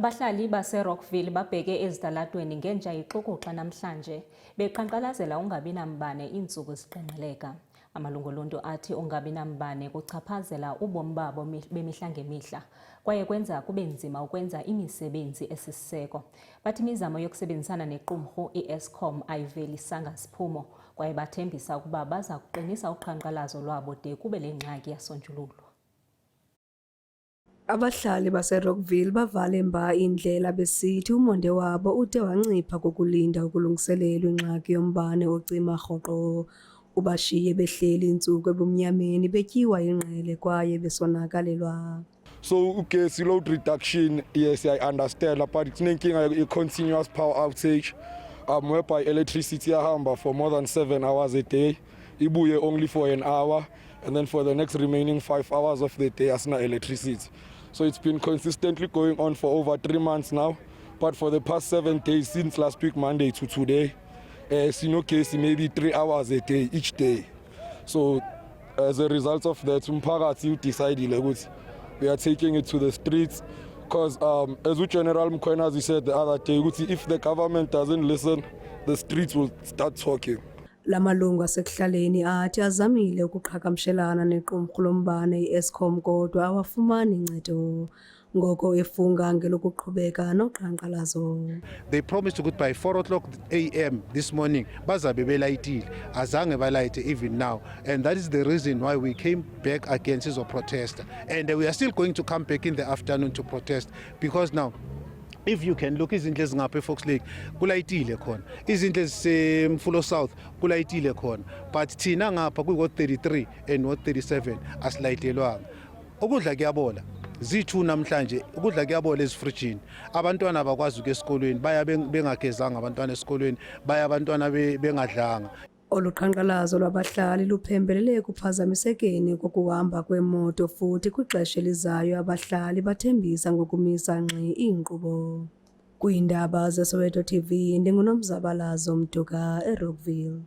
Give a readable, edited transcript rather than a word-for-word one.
Abahlali base-Rockville babheke ezitalatweni ngenja ixukuxa namhlanje beqhankqalazela ungabi nambane iintsuku ziqengqeleka. Amalungu oluntu athi ungabi nambane kuchaphazela ubomi babo bemihla ngemihla kwaye kwenza kube nzima ukwenza imisebenzi esisiseko. Bathi imizamo yokusebenzisana nequmrhu i-Eskom ayivelisanga siphumo kwaye bathembisa ukuba baza kuqinisa uqhankqalazo lwabo de kube le ngxaki yasonjululwa. Abahlali base-Rockville bavale mba indlela besithi umonde wabo ude wancipha kokulinda ukulungiselelwa ingxaki yombane ocima rhoqo. Ubashiye behleli iintsuku ebumnyameni betyiwa ingqele kwaye besonakalelwa. So ugesi load reduction, yes, I understand, but it's making a continuous power outage whereby electricity ahamba for more than 7 hours a day, ibuye only for an hour, and then for the next remaining 5 hours of the day asina electricity. So it's been consistently going on for over 3 months now, but for the past 7 days since last week Monday to today, sino case maybe 3 hours a day each day. So as a result of that, umphakathi decided ukuthi we are taking it to the streets because as General Mkhwanazi said the other day, if the government doesn't listen, the streets will start talking. Lamalungu asekuhlaleni athi azamile ukuqhagamshelana nequmrhu lombane i-Eskom kodwa awafumani ncedo. Ngoko efunga ngelokuqhubeka noqhankqalazo. They promised ukuthi by 4 a.m. this morning bazabe belayitile, azange balayite even now, and that is the reason why we came back against this protest, and we are still going to come back in the afternoon to protest because now if you can look, izindlu ezingapha eFox Lake kulayitile khona, izindlu ezisemfulo South kulayitile khona, but thina ngapha kuward 33 and ward 37 asilayitelwanga. Ukudla kuyabola zithu namhlanje, ukudla kuyabola ezifrijini, abantwana abakwazi ukuya esikolweni, baya bengagezanga abantwana esikolweni, baya abantwana bengadlanga. Oluqhankqalazo lwabahlali luphembelele ekuphazamisekeni kokuhamba kwemoto futhi kwixesha elizayo abahlali bathembisa ngokumisa ngxi iinkqubo. Kwiindaba zeSoweto TV ndinguNomzabalazo Mduka eRockville.